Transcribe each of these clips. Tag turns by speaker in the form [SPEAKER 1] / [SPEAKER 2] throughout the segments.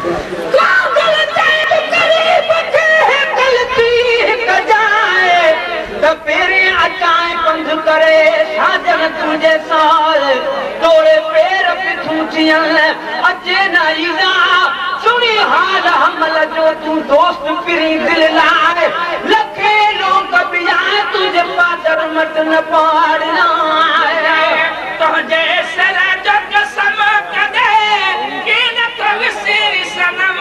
[SPEAKER 1] कागल ते करीब के गलती कजाए त पेरे अचाए पंध करे साजन तुझे साल तोड़े पैर पिछू थियन अचे न ईदा सुनी हाल हमल जो तू दोस्त पिरी दिल लाए लखे लोग बियाए तुझे पादर मत न पाड़ना तुझे सर जो कसम कदे कि न तवसीर सनम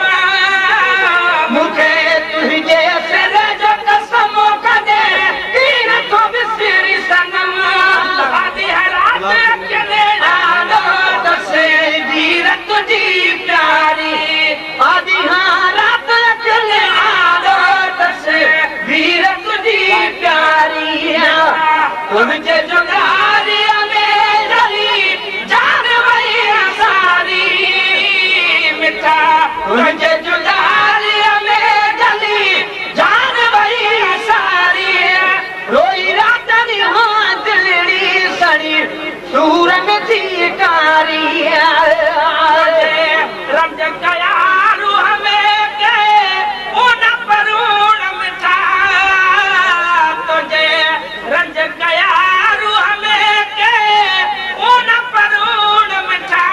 [SPEAKER 1] मुझे तुझे सर जो कसम कदे कि न तवसीर सनम आदि रात अकेले आदत से जीरत जी प्यारी आदि रात अकेले आदत से वीरत जी प्यारी तुझे जुदारी में जली जान वही सारी मिठा तुझे जुदारी में जली जान वही सारी रोई रात हाँ दिलड़ी सड़ी सूर में थी कारी रंज कयारू हमें के उन परून मिठा तुझे रंज कयारू हमें के उन परून मिठा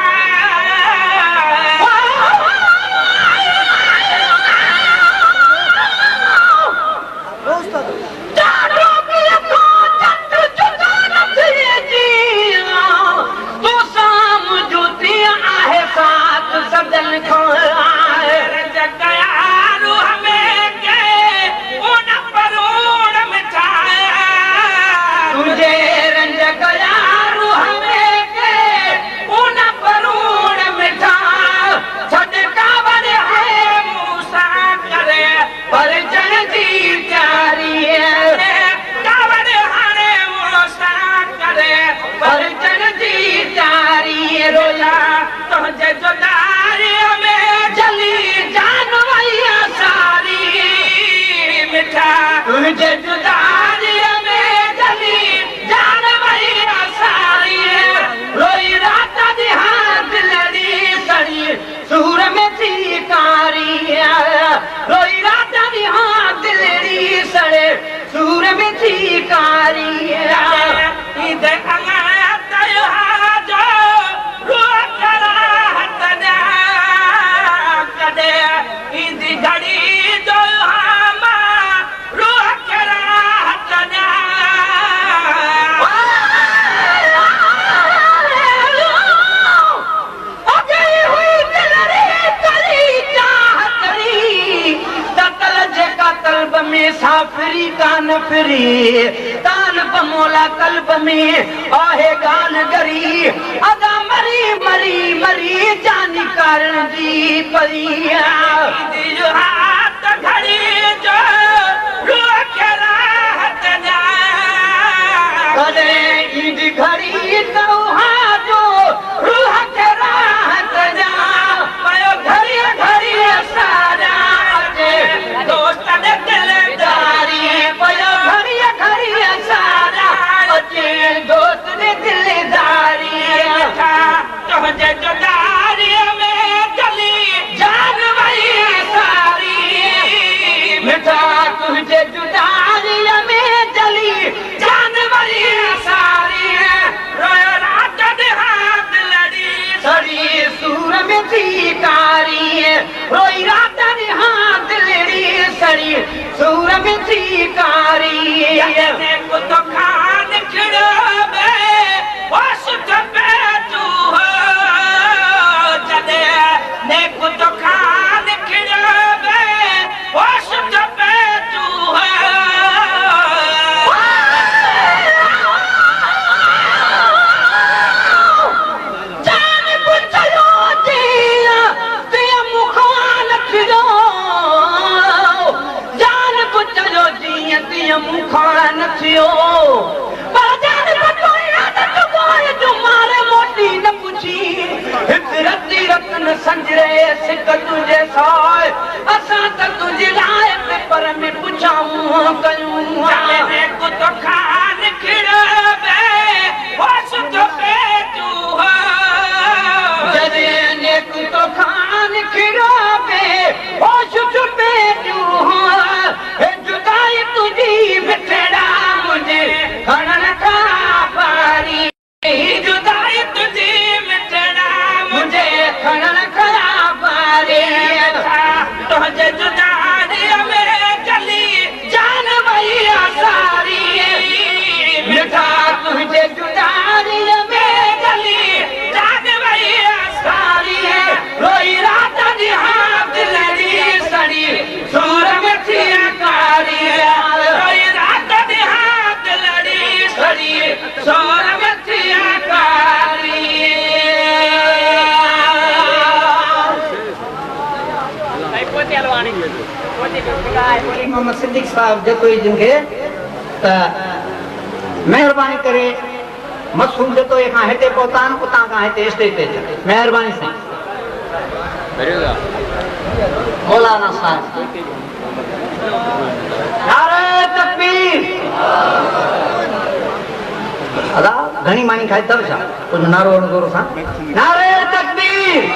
[SPEAKER 1] तुझे जुदारी में जली जान वही सारी रोई रात हाथ लड़ी सड़ी सूर में थी कारी रोई रात हाथ लड़ी सड़े सूर में थी कारी साफरी कान फिरी तान बमोला कल्ब में आहे गान गरी अदा मरी मरी मरी जानी कारण जी परिया जो हाथ घड़ी जो रोक राहत जा कदे ईद घड़ी तो हाँ जो रोक राहत जा पयो घड़ी घड़ी सारा अजे दोस्त ने दिल दोस्त ने दिलदारी तुझे जुदारी में जली जान वही सारी मिठा तुझे जुदारी में जली जान वही सारी रोया रात हाथ लड़ी सड़ी सूर में थी कारी रोई रात हाथ लड़ी सड़ी सूर में थी कारी तो खान खिड़बे वस पे तू जदे ने तो खान खिड़बे वस पे तू जान पुछलो दिया ते मुखान फिरो जान पुछलो दिया ते मुखान फिरो होश चुपे जुदाई तुझी बिछड़ा मुझे खड़न का पारी जुदाई तुझी बिछड़ा मुझे खड़न का पारी तुझे जुदाई में चली जान भैया सारी मिठा तुझे जुदाई में चली जान भैया सारी रोई रात दी हाथ लड़ी सड़ी सूर में थिया कारी रोई रात दी हाथ लड़ी सड़ी सूर में थिया कारी मोहम्मद सिद्दीक साहब जेको जिनके मेहरबानी करे मसूल जेको खां हिते पहुतान उतां खां हिते स्टेज ते मेहरबानी सां मौलाना साहब नारे तकबीर अदा घणी मानी खाई तब छा कुछ नारो जोर सां नारे तकबीर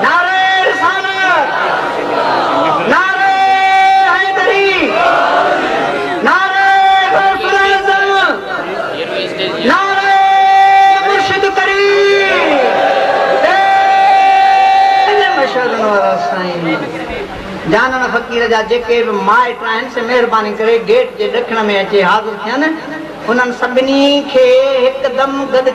[SPEAKER 1] नारे रिसालत नारे हैदरी नारे गौसुल आज़म नारे मुर्शिद करीम मशहूर वारा साईं जानन फकीर जा जेके भी माइट आहिनि से महिरबानी करे गेट जे ॾखण में अचे हाज़िर थियनि उन्हनि सभिनी खे हिकदमि गॾु